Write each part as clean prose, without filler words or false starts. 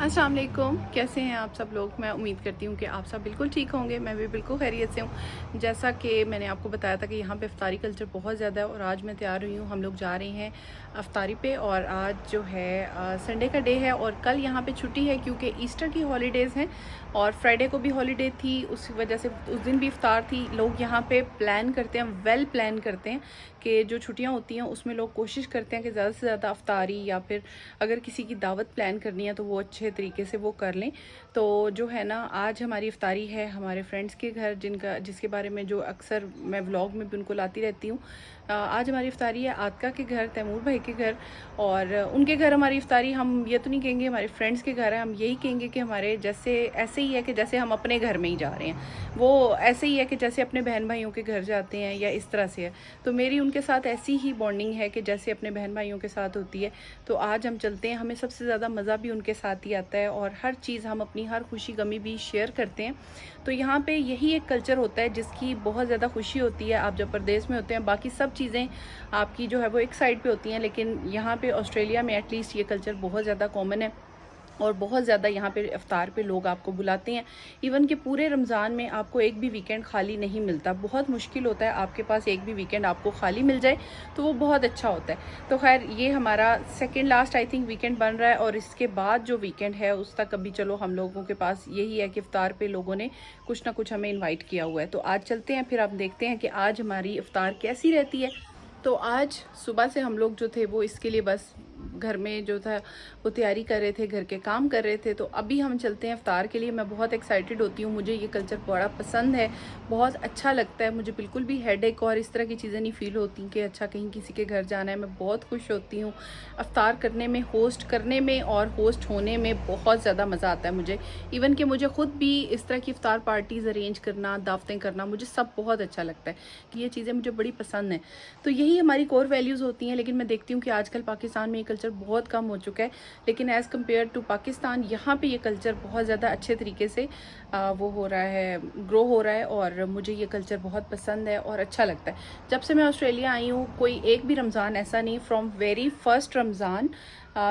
अस्सलाम वालेकुम, कैसे हैं आप सब लोग। मैं उम्मीद करती हूँ कि आप सब बिल्कुल ठीक होंगे। मैं भी बिल्कुल खैरियत से हूँ। जैसा कि मैंने आपको बताया था कि यहाँ पे इफ्तारी कल्चर बहुत ज़्यादा है और आज मैं तैयार हुई हूँ। हम लोग जा रहे हैं इफ्तारी पे और आज जो है संडे का डे है और कल यहाँ पे छुट्टी है क्योंकि ईस्टर की हॉलीडेज़ हैं और फ्राइडे को भी हॉलीडे थी। उस वजह से उस दिन भी इफ्तार थी। लोग यहाँ पे प्लान करते हैं, वेल प्लान करते हैं कि जो छुट्टियाँ होती हैं उसमें लोग कोशिश करते हैं कि ज़्यादा से ज़्यादा इफ्तारी या फिर अगर किसी की दावत प्लान करनी है तो वो अच्छे तरीके से वो कर लें। तो जो है ना, आज हमारी इफ्तारी है हमारे फ्रेंड्स के घर, जिसके बारे में जो अक्सर मैं व्लॉग में भी उनको लाती रहती हूँ। आज हमारी इफ्तारी है आतिका के घर, तैमूर भाई के घर। और उनके घर हमारी इफ्तारी, हम ये तो नहीं कहेंगे हमारे फ्रेंड्स के घर है, हम यही कहेंगे कि हमारे जैसे ऐसे ही है कि जैसे हम अपने घर में ही जा रहे हैं। वो ऐसे ही है कि जैसे अपने बहन भाइयों के घर जाते हैं या इस तरह से है। तो मेरी उनके साथ ऐसी ही बॉन्डिंग है कि जैसे अपने बहन भाइयों के साथ होती है। तो आज हम चलते हैं। हमें सबसे ज़्यादा मज़ा भी उनके साथ ही आता है और हर चीज़ हम अपनी हर खुशी गमी भी शेयर करते हैं। तो यहाँ पे यही एक कल्चर होता है जिसकी बहुत ज़्यादा खुशी होती है। आप जब परदेश में होते हैं बाकी सब चीज़ें आपकी जो है वो एक साइड पे होती हैं, लेकिन यहाँ पे ऑस्ट्रेलिया में एटलीस्ट ये कल्चर बहुत ज़्यादा कॉमन है और बहुत ज़्यादा यहाँ पे इफ्तार पे लोग आपको बुलाते हैं। इवन कि पूरे रमज़ान में आपको एक भी वीकेंड खाली नहीं मिलता। बहुत मुश्किल होता है आपके पास एक भी वीकेंड आपको खाली मिल जाए, तो वो बहुत अच्छा होता है। तो खैर ये हमारा second last I think weekend बन रहा है और इसके बाद जो वीकेंड है उस तक अभी चलो हम लोगों के पास यही है कि इफ्तार पे लोगों ने कुछ ना कुछ हमें इन्वाइट किया हुआ है। तो आज चलते हैं, फिर आप देखते हैं कि आज हमारी इफ्तार कैसी रहती है। तो आज सुबह से हम लोग जो थे वो इसके लिए बस घर में जो था वो तैयारी कर रहे थे, घर के काम कर रहे थे। तो अभी हम चलते हैं इफ्तार के लिए। मैं बहुत एक्साइटेड होती हूँ, मुझे ये कल्चर बड़ा पसंद है, बहुत अच्छा लगता है। मुझे बिल्कुल भी हेडेक और इस तरह की चीज़ें नहीं फील होती कि अच्छा कहीं किसी के घर जाना है। मैं बहुत खुश होती हूँ इफ्तार करने में, होस्ट करने में और होस्ट होने में बहुत ज़्यादा मज़ा आता है मुझे। इवन कि मुझे खुद भी इस तरह की इफ्तार पार्टीज़ अरेंज करना, दावतें करना, मुझे सब बहुत अच्छा लगता है कि ये चीज़ें मुझे बड़ी पसंद हैं। तो यही हमारी कोर वैल्यूज़ होती हैं। लेकिन मैं देखती हूँ कि आजकल पाकिस्तान में ये कल्चर बहुत कम हो चुका है, लेकिन एज़ कम्पेयर टू पाकिस्तान यहाँ पे ये कल्चर बहुत ज़्यादा अच्छे तरीके से वो हो रहा है, ग्रो हो रहा है और मुझे ये कल्चर बहुत पसंद है और अच्छा लगता है। जब से मैं ऑस्ट्रेलिया आई हूँ कोई एक भी रमज़ान ऐसा नहीं, फ्रॉम वेरी फर्स्ट रमज़ान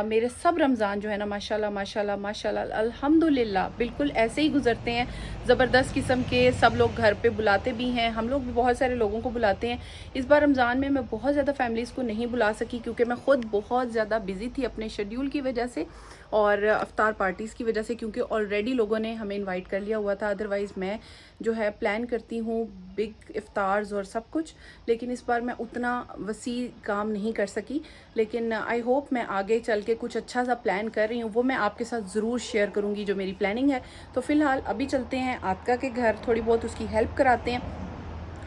मेरे सब रमज़ान जो है ना माशाल्लाह माशाल्लाह माशाल्लाह अल्हम्दुलिल्लाह बिल्कुल ऐसे ही गुजरते हैं। ज़बरदस्त किस्म के सब लोग घर पे बुलाते भी हैं, हम लोग भी बहुत सारे लोगों को बुलाते हैं। इस बार रमज़ान में मैं बहुत ज़्यादा फैमिलीज़ को नहीं बुला सकी क्योंकि मैं ख़ुद बहुत ज़्यादा बिज़ी थी अपने शेड्यूल की वजह से और इफ्तार पार्टीज़ की वजह से, क्योंकि ऑलरेडी लोगों ने हमें इनवाइट कर लिया हुआ था। अदरवाइज़ मैं जो है प्लान करती हूँ बिग इफ्तार्स और सब कुछ, लेकिन इस बार मैं उतना वसी काम नहीं कर सकी। लेकिन आई होप मैं आगे चल के कुछ अच्छा सा प्लान कर रही हूँ, वो मैं आपके साथ ज़रूर शेयर करूँगी जो मेरी प्लानिंग है। तो फ़िलहाल अभी चलते हैं आतिका के घर, थोड़ी बहुत उसकी हेल्प कराते हैं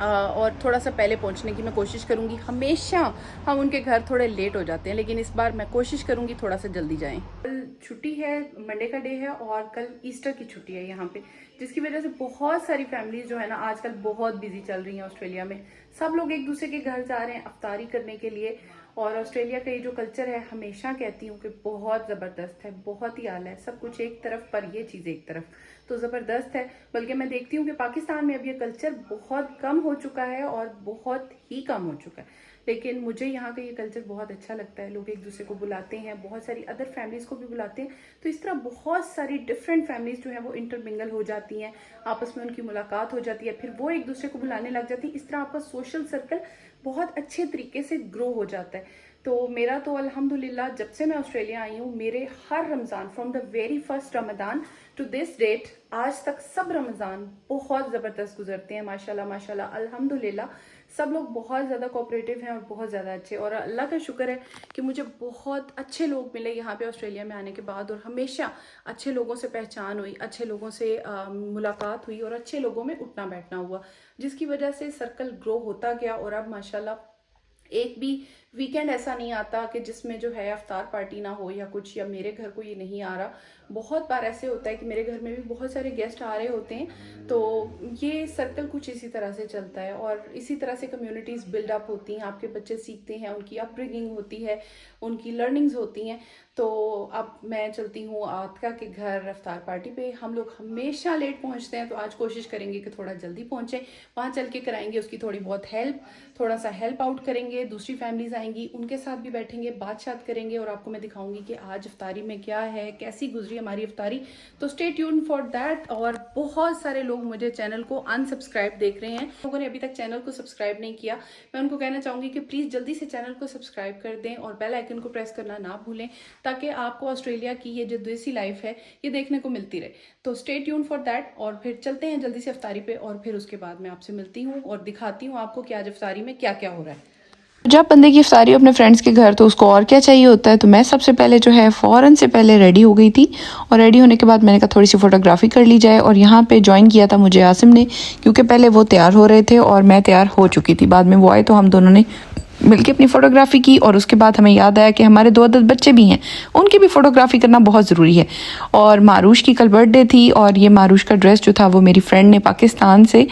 और थोड़ा सा पहले पहुंचने की मैं कोशिश करूंगी। हमेशा हम उनके घर थोड़े लेट हो जाते हैं, लेकिन इस बार मैं कोशिश करूंगी थोड़ा सा जल्दी जाएं। कल छुट्टी है, मंडे का डे है और कल ईस्टर की छुट्टी है यहाँ पे, जिसकी वजह से बहुत सारी फैमिलीज जो है ना आजकल बहुत बिजी चल रही हैं ऑस्ट्रेलिया में। सब लोग एक दूसरे के घर जा रहे हैं अफ्तारी करने के लिए। और ऑस्ट्रेलिया का ये जो कल्चर है, हमेशा कहती हूँ कि बहुत ज़बरदस्त है, बहुत ही आला है। सब कुछ एक तरफ पर ये चीज़ एक तरफ, तो ज़बरदस्त है। बल्कि मैं देखती हूँ कि पाकिस्तान में अब ये कल्चर बहुत कम हो चुका है और बहुत ही कम हो चुका है, लेकिन मुझे यहाँ का ये कल्चर बहुत अच्छा लगता है। लोग एक दूसरे को बुलाते हैं, बहुत सारी अदर फैमिलीज़ को भी बुलाते हैं। तो इस तरह बहुत सारी डिफरेंट फैमिलीज़ जो है वो इंटरमिंगल हो जाती हैं, आपस में उनकी मुलाकात हो जाती है, फिर वो एक दूसरे को बुलाने लग जाती है। इस तरह आपका सोशल सर्कल बहुत अच्छे तरीके से ग्रो हो जाता है। तो मेरा तो अल्हम्दुलिल्लाह जब से मैं ऑस्ट्रेलिया आई हूँ, मेरे हर Ramzan from the very first Ramzan to this date आज तक सब रमज़ान बहुत ज़बरदस्त गुजरते हैं। माशाल्लाह माशाल्लाह अल्हम्दुलिल्लाह सब लोग बहुत ज़्यादा कोऑपरेटिव हैं और बहुत ज़्यादा अच्छे। और अल्लाह का शुक्र है कि मुझे बहुत अच्छे लोग मिले यहाँ पे ऑस्ट्रेलिया में आने के बाद, और हमेशा अच्छे लोगों से पहचान हुई, अच्छे लोगों से मुलाकात हुई और अच्छे लोगों में उठना बैठना हुआ, जिसकी वजह से सर्कल ग्रो होता गया। और अब माशाल्लाह एक भी वीकेंड ऐसा नहीं आता कि जिसमें जो है अफ्तार पार्टी ना हो या कुछ, या मेरे घर को ये नहीं आ रहा। बहुत बार ऐसे होता है कि मेरे घर में भी बहुत सारे गेस्ट आ रहे होते हैं। तो ये सर्कल कुछ इसी तरह से चलता है और इसी तरह से कम्युनिटीज़ बिल्डअप होती हैं, आपके बच्चे सीखते हैं, उनकी अपब्रिंगिंग होती है, उनकी लर्निंग्स होती हैं। तो अब मैं चलती हूँ आतिका के घर इफ्तार पार्टी पे। हम लोग हमेशा लेट पहुँचते हैं, तो आज कोशिश करेंगे कि थोड़ा जल्दी पहुँचें। वहाँ चल के कराएंगे उसकी थोड़ी बहुत हेल्प, थोड़ा सा हेल्प आउट करेंगे। दूसरी फैमिलीज़ आएंगी, उनके साथ भी बैठेंगे, बात करेंगे और आपको मैं दिखाऊंगी कि आज इफ्तारी में क्या है, कैसी गुजरी हमारी इफ्तारी। तो स्टे ट्यून फॉर दैट। और बहुत सारे लोग मुझे चैनल को अनसब्सक्राइब देख रहे हैं, लोगों ने अभी तक चैनल को सब्सक्राइब नहीं किया। मैं उनको कहना चाहूँगी कि प्लीज़ जल्दी से चैनल को सब्सक्राइब कर दें और बेल आइकन को प्रेस करना ना भूलें, ताकि आपको ऑस्ट्रेलिया की ये जो देसी लाइफ है ये देखने को मिलती रहे। तो स्टे ट्यून फॉर दैट। और फिर चलते हैं जल्दी से इफ्तारी पे, और फिर उसके बाद मैं आपसे मिलती हूँ और दिखाती हूँ आपको कि आज इफ्तारी में क्या क्या हो रहा है। जब बंदे की इफ्तारी हो अपने फ्रेंड्स के घर, तो उसको और क्या चाहिए होता है। तो मैं सबसे पहले जो है फ़ौरन से पहले रेडी हो गई थी, और रेडी होने के बाद मैंने कहा थोड़ी सी फ़ोटोग्राफी कर ली जाए। और यहाँ पे ज्वाइन किया था मुझे आसिम ने, क्योंकि पहले वो तैयार हो रहे थे और मैं तैयार हो चुकी थी। बाद में वो आए तो हम दोनों ने मिलके अपनी फ़ोटोग्राफी की। और उसके बाद हमें याद आया कि हमारे 2 अदद बच्चे भी हैं, उनकी भी फ़ोटोग्राफी करना बहुत ज़रूरी है। और मारूश की कल बर्थडे थी, और ये मारूश का ड्रेस जो था वो मेरी फ्रेंड ने पाकिस्तान से,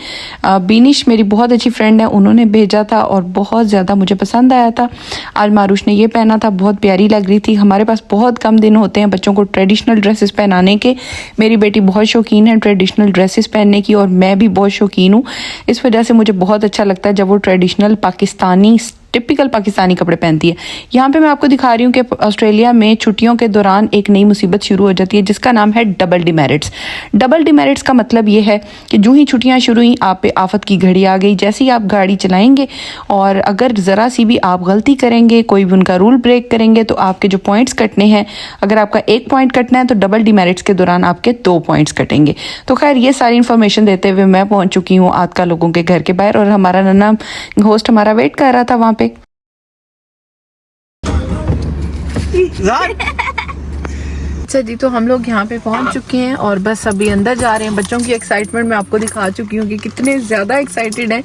बीनिश मेरी बहुत अच्छी फ्रेंड है, उन्होंने भेजा था और बहुत ज़्यादा मुझे पसंद आया था। आज मारूश ने ये पहना था, बहुत प्यारी लग रही थी। हमारे पास बहुत कम दिन होते हैं बच्चों को ट्रेडिशनल ड्रेसेस पहनाने के। मेरी बेटी बहुत शौकीन है ट्रेडिशनल ड्रेसेस पहनने की, और मैं भी बहुत शौकीन हूँ। इस वजह से मुझे बहुत अच्छा लगता है जब वो ट्रेडिशनल पाकिस्तानी, टिपिकल पाकिस्तानी कपड़े पहनती है। यहाँ पे मैं आपको दिखा रही हूँ कि ऑस्ट्रेलिया में छुट्टियों के दौरान एक नई मुसीबत शुरू हो जाती है, जिसका नाम है डबल डिमेरिट्स। डबल डिमेरिट्स का मतलब ये है कि जो ही छुट्टियाँ शुरू हुई, आप पे आफत की घड़ी आ गई। जैसे ही आप गाड़ी चलाएंगे और अगर ज़रा सी भी आप गलती करेंगे, कोई भी उनका रूल ब्रेक करेंगे, तो आपके जो पॉइंट्स कटने हैं, अगर आपका 1 पॉइंट कटना है तो डबल डिमेरिट्स के दौरान आपके 2 पॉइंट्स कटेंगे। तो खैर ये सारी इन्फॉर्मेशन देते हुए मैं पहुँच चुकी हूँ आतिका लोगों के घर के बाहर, और हमारा नन्ना होस्ट हमारा वेट कर रहा था वहाँ पे। अच्छा जी, तो हम लोग यहाँ पे पहुँच चुके हैं और बस अभी अंदर जा रहे हैं। बच्चों की एक्साइटमेंट मैं आपको दिखा चुकी हूँ कि कितने ज़्यादा एक्साइटेड हैं,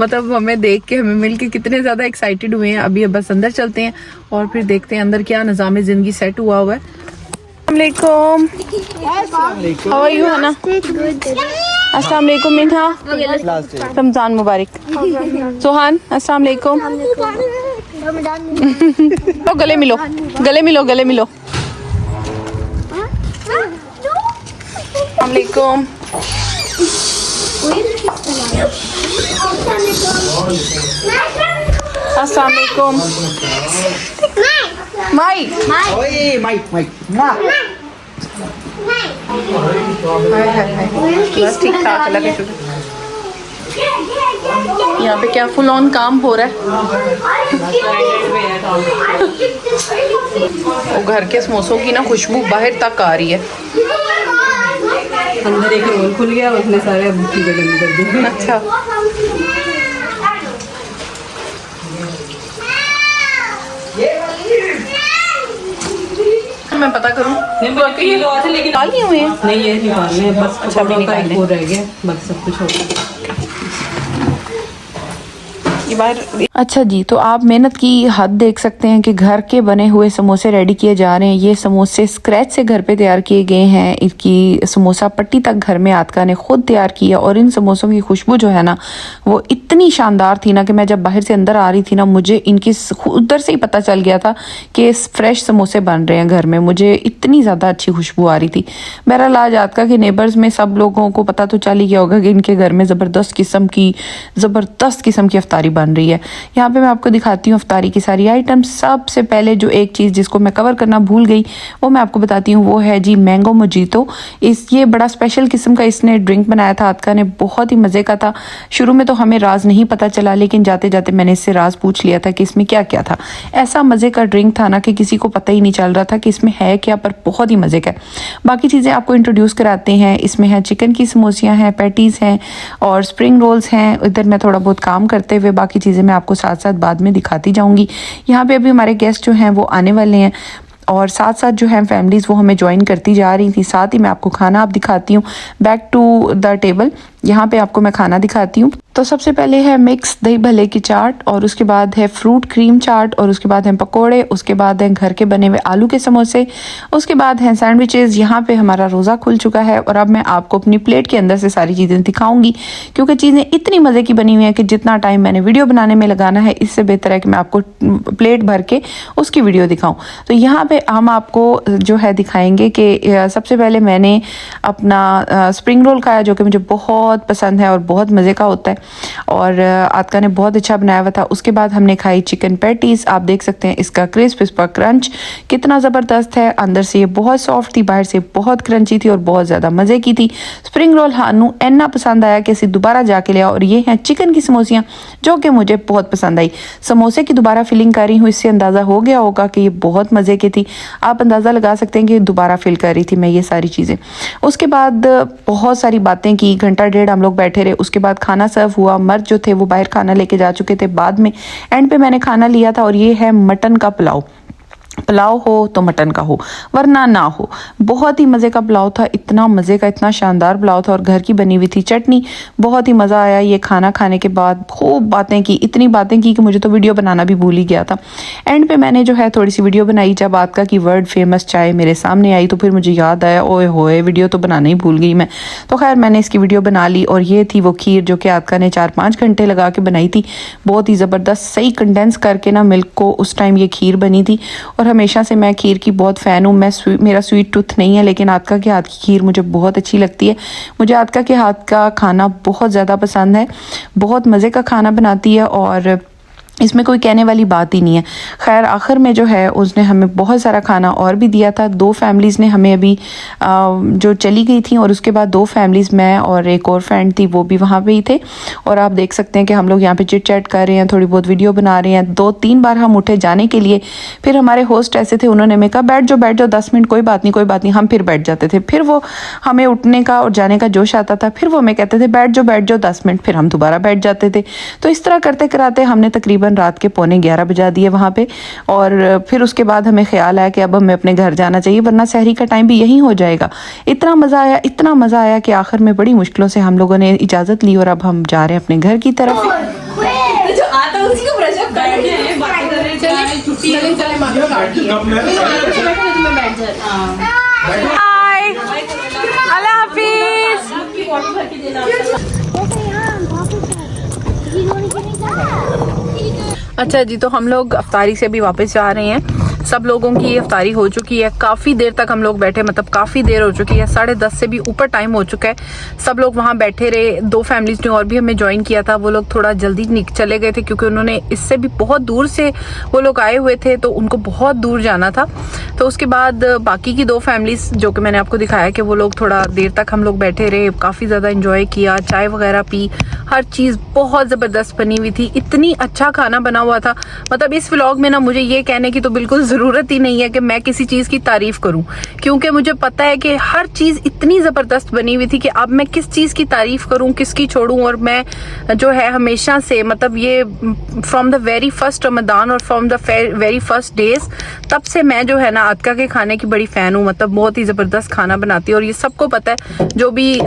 मतलब हमें देख के, हमें मिल के कितने ज़्यादा एक्साइटेड हुए हैं। अभी बस अंदर चलते हैं और फिर देखते हैं अंदर क्या निज़ाम ज़िंदगी सेट हुआ है। अस्सलाम वालेकुम, हाउ आर यू हना? अस्सलाम वालेकुम मिन्हा, रमज़ान मुबारक। सोहान अस्सलाम वालेकुम। तो गले मिलो, गले मिलो, गले मिलो। अस्सलाम वालेकुम। माई बस ठीक ठाक, अल्लाह के शुक्र। यहाँ पे क्या फुल ऑन काम हो रहा है। वो घर के समोसों की ना खुशबू बाहर तक आ रही है। अंदर एक रोल खुल गया, उसने सारे चीजें गंदी कर दी। अच्छा, मैं पता करूं। नहीं लेकिन निकाल लिए हुए हैं। नहीं, ये निकालने हैं बस। अच्छा, अभी निकालने हो रह गया, बस सब कुछ हो गया। अच्छा जी, तो आप मेहनत की हद देख सकते हैं कि घर के बने हुए समोसे रेडी किए जा रहे हैं। ये समोसे स्क्रैच से घर पे तैयार किए गए हैं। इनकी समोसा पट्टी तक घर में आतिका ने खुद तैयार की है, और इन समोसों की खुशबू जो है ना वो इतनी शानदार थी ना कि मैं जब बाहर से अंदर आ रही थी ना, मुझे इनकी उधर से ही पता चल गया था कि फ्रेश समोसे बन रहे हैं घर में। मुझे इतनी ज़्यादा अच्छी खुशबू आ रही थी। बहरहाल आज आतिका के नेबर्स में सब लोगों को पता तो चल ही गया होगा कि इनके घर में ज़बरदस्त किस्म की इफ्तारी बन रही है। यहाँ पे मैं आपको दिखाती हूँ इफ्तारी की सारी आइटम। सबसे पहले जो एक चीज़ जिसको मैं कवर करना भूल गई वो मैं आपको बताती हूँ, वो है जी मैंगो मोजीतो। ये बड़ा स्पेशल किस्म का इसने ड्रिंक बनाया था आतिका ने, बहुत ही मज़े का था। शुरू में तो हमें राज नहीं पता चला, लेकिन जाते जाते मैंने इससे राज पूछ लिया था कि इसमें क्या क्या था। ऐसा मज़े का ड्रिंक था ना कि किसी को पता ही नहीं चल रहा था कि इसमें है क्या, पर बहुत ही मज़े का। बाकी चीज़ें आपको इंट्रोड्यूस कराते हैं। इसमें है चिकन की समोसियाँ हैं, पैटीज़ हैं और स्प्रिंग रोल्स हैं। इधर मैं थोड़ा बहुत काम करते हुए बाकी चीज़ें मैं आपको साथ साथ बाद में दिखाती जाऊंगी। यहाँ पे अभी हमारे गेस्ट जो हैं वो आने वाले हैं, और साथ साथ जो है फैमिलीज़ वो हमें ज्वाइन करती जा रही थी। साथ ही मैं आपको खाना आप दिखाती हूँ। Back to the table. यहाँ पे आपको मैं खाना दिखाती हूँ। तो सबसे पहले है मिक्स दही भल्ले की चाट, और उसके बाद है फ्रूट क्रीम चाट, और उसके बाद है पकोड़े, उसके बाद है घर के बने हुए आलू के समोसे, उसके बाद हैं सैंडविचेस। यहाँ पे हमारा रोज़ा खुल चुका है और अब मैं आपको अपनी प्लेट के अंदर से सारी चीज़ें दिखाऊंगी, क्योंकि चीज़ें इतनी मज़े की बनी हुई हैं कि जितना टाइम मैंने वीडियो बनाने में लगाना है, इससे बेहतर है कि मैं आपको प्लेट भर के उसकी वीडियो दिखाऊं। तो यहाँ पे हम आपको जो है दिखाएंगे कि सबसे पहले मैंने अपना स्प्रिंग रोल खाया, जो कि मुझे बहुत पसंद है और बहुत मज़े का होता है, और आतका ने बहुत अच्छा बनाया हुआ था। उसके बाद हमने खाई चिकन पैटीज़। आप देख सकते हैं इसका क्रिस्प, इस पर क्रंच कितना ज़बरदस्त है। अंदर से ये बहुत सॉफ्ट थी, बाहर से बहुत क्रंची थी और बहुत ज़्यादा मज़े की थी। स्प्रिंग रोल हानू इतना पसंद आया कि इसे दोबारा जाके लिया। और ये हैं चिकन की समोसियाँ, जो कि मुझे बहुत पसंद आई। समोसे की दोबारा फिलिंग कर रही हूँ, इससे अंदाज़ा हो गया होगा कि ये बहुत मज़े की थी। आप अंदाज़ा लगा सकते हैं कि दोबारा फिल कर रही थी मैं ये सारी चीज़ें। उसके बाद बहुत सारी बातें की, घंटा डेढ़ हम लोग बैठे रहे। उसके बाद खाना सर्व हुआ। मर्द जो थे वो बाहर खाना लेके जा चुके थे बाद में। एंड पे मैंने खाना लिया था, और ये है मटन का पुलाव। पुलाव हो तो मटन का हो, वरना ना हो। बहुत ही मज़े का पुलाव था, इतना मज़े का, इतना शानदार पुलाव था, और घर की बनी हुई थी चटनी। बहुत ही मज़ा आया ये खाना खाने के बाद। खूब बातें की, इतनी बातें की कि मुझे तो वीडियो बनाना भी भूल ही गया था। एंड पे मैंने जो है थोड़ी सी वीडियो बनाई। जब आतका की वर्ल्ड फेमस चाय मेरे सामने आई तो फिर मुझे याद आया, ओए होए वीडियो तो बनाना ही भूल गई मैं। तो खैर मैंने इसकी वीडियो बना ली। और ये थी वो खीर जो कि आतका ने 4-5 घंटे लगा के बनाई थी। बहुत ही ज़बरदस्त, सही कंडेंस करके ना मिल्क को उस टाइम ये खीर बनी थी। और हमेशा से मैं खीर की बहुत फ़ैन हूँ। मेरा स्वीट टूथ नहीं है, लेकिन आतका के हाथ की खीर मुझे बहुत अच्छी लगती है। मुझे आतका के हाथ का खाना बहुत ज़्यादा पसंद है। बहुत मज़े का खाना बनाती है और इसमें कोई कहने वाली बात ही नहीं है। खैर आखिर में जो है उसने हमें बहुत सारा खाना और भी दिया था। 2 फैमिलीज़ ने हमें अभी जो चली गई थी, और उसके बाद 2 फैमिलीज़, मैं और एक और फ्रेंड थी, वो भी वहाँ पे ही थे। और आप देख सकते हैं कि हम लोग यहाँ पे चिट चैट कर रहे हैं, थोड़ी बहुत वीडियो बना रहे हैं। 2-3 बार हम उठे जाने के लिए, फिर हमारे होस्ट ऐसे थे, उन्होंने हमें कहा बैठ जाओ 10 मिनट, कोई बात नहीं। हम फिर बैठ जाते थे। फिर वो हमें उठने का और जाने का जोश आता था, फिर वो हमें कहते थे बैठ जाओ 10 मिनट, फिर हम दोबारा बैठ जाते थे। तो इस तरह करते कराते हमने तकरीबन रात के 11:45 बजा दिए वहाँ पे। और फिर उसके बाद हमें ख्याल आया कि अब हमें अपने घर जाना चाहिए, वरना सहरी का टाइम भी यहीं हो जाएगा। इतना मज़ा आया कि आखिर में बड़ी मुश्किलों से हम लोगों ने इजाज़त ली, और अब हम जा रहे हैं अपने घर की तरफ। जो आता उसी को प्रेशर बैठे हैं, बातें कर रहे हैं, छुट्टी है। हाय, अल्लाह हाफिज। अच्छा जी, तो हम लोग अफ्तारी से अभी वापस जा रहे हैं। सब लोगों की अफ्तारी हो चुकी है। काफ़ी देर तक हम लोग बैठे, मतलब काफ़ी देर हो चुकी है, 10:30 से भी ऊपर टाइम हो चुका है। सब लोग वहाँ बैठे रहे। 2 फैमिलीज ने और भी हमें ज्वाइन किया था। वो लोग थोड़ा जल्दी चले गए थे, क्योंकि उन्होंने इससे भी बहुत दूर से वो लोग आए हुए थे, तो उनको बहुत दूर जाना था। तो उसके बाद बाकी की 2 फैमिलीज जो कि मैंने आपको दिखाया कि वो लोग थोड़ा देर तक हम लोग बैठे रहे, काफ़ी ज़्यादा इंजॉय किया, चाय वगैरह पी। हर चीज़ बहुत ज़बरदस्त बनी हुई थी, इतनी अच्छा खाना बना हुआ था। मतलब इस व्लॉग में ना मुझे ये कहने की तो बिल्कुल ज़रूरत ही नहीं है कि मैं किसी चीज़ की तारीफ करूं, क्योंकि मुझे पता है कि हर चीज़ इतनी ज़बरदस्त बनी हुई थी कि अब मैं किस चीज़ की तारीफ करूं, किसकी छोड़ूं। और मैं जो है हमेशा से, मतलब ये from the very first Ramadan और from the very first days, तब से मैं जो है ना आतका के खाने की बड़ी फ़ैन हूँ। मतलब बहुत ही ज़बरदस्त खाना बनाती है, और ये सबको पता है। जो भी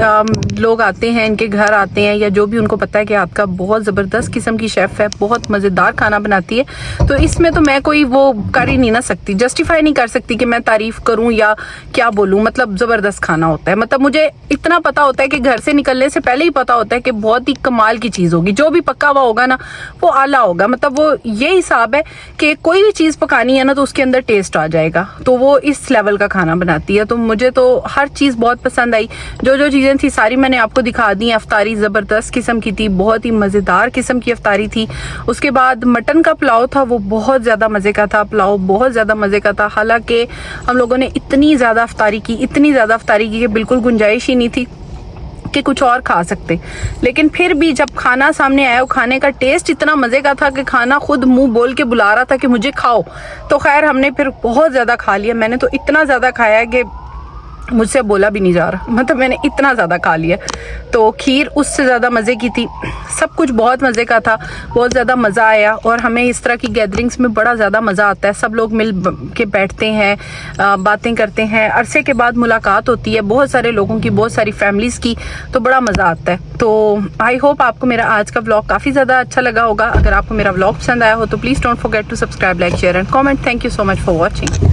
लोग आते हैं, इनके घर आते हैं, या जो भी, उनको पता है कि आतका बहुत ज़बरदस्त किस्म की शेफ़ है, बहुत मज़ेदार खाना बनाती है। तो इसमें तो मैं कोई वो कर ही नहीं ना सकती, जस्टिफाई नहीं कर सकती कि मैं तारीफ करूं या क्या बोलूं। मतलब ज़बरदस्त खाना होता है। मतलब मुझे इतना पता होता है कि घर से निकलने से पहले ही पता होता है कि बहुत ही कमाल की चीज़ होगी। जो भी पका हुआ होगा ना वो आला होगा। मतलब वो ये हिसाब है कि कोई भी चीज़ पकानी है ना तो उसके अंदर टेस्ट आ जाएगा। तो वो इस लेवल का खाना बनाती है। तो मुझे तो हर चीज़ बहुत पसंद आई। जो चीज़ें थी सारी मैंने आपको दिखा दी। अफ्तारी ज़बरदस्त किस्म की थी, बहुत ही मज़ेदार किस्म की अफ्तारी थी। उसके बाद मटन का पुलाव था, वो बहुत ज़्यादा मज़े का था। पुलाव बहुत ज़्यादा मज़े का था। हालांकि हम लोगों ने इतनी ज़्यादा अफ्तारी की कि बिल्कुल गुंजाइश ही नहीं थी कि कुछ और खा सकते। लेकिन फिर भी जब खाना सामने आया, खाने का टेस्ट इतना मज़े का था कि खाना खुद मुंह बोल के बुला रहा था कि मुझे खाओ। तो खैर हमने फिर बहुत ज़्यादा खा लिया। मैंने तो इतना ज़्यादा खाया कि मुझसे बोला भी नहीं जा रहा, मतलब मैंने इतना ज़्यादा खा लिया। तो खीर उससे ज़्यादा मज़े की थी, सब कुछ बहुत मज़े का था, बहुत ज़्यादा मज़ा आया। और हमें इस तरह की गैदरिंग्स में बड़ा ज़्यादा मज़ा आता है, सब लोग मिल के बैठते हैं, बातें करते हैं, अरसे के बाद मुलाकात होती है बहुत सारे लोगों की, बहुत सारी फैमिलीज़ की, तो बड़ा मज़ा आता है। तो आई होप आपको मेरा आज का व्लॉग काफ़ी ज़्यादा अच्छा लगा होगा। अगर आपको मेरा व्लॉग पसंद आया हो तो please don't forget to subscribe, like, share and comment. Thank you so much for watching.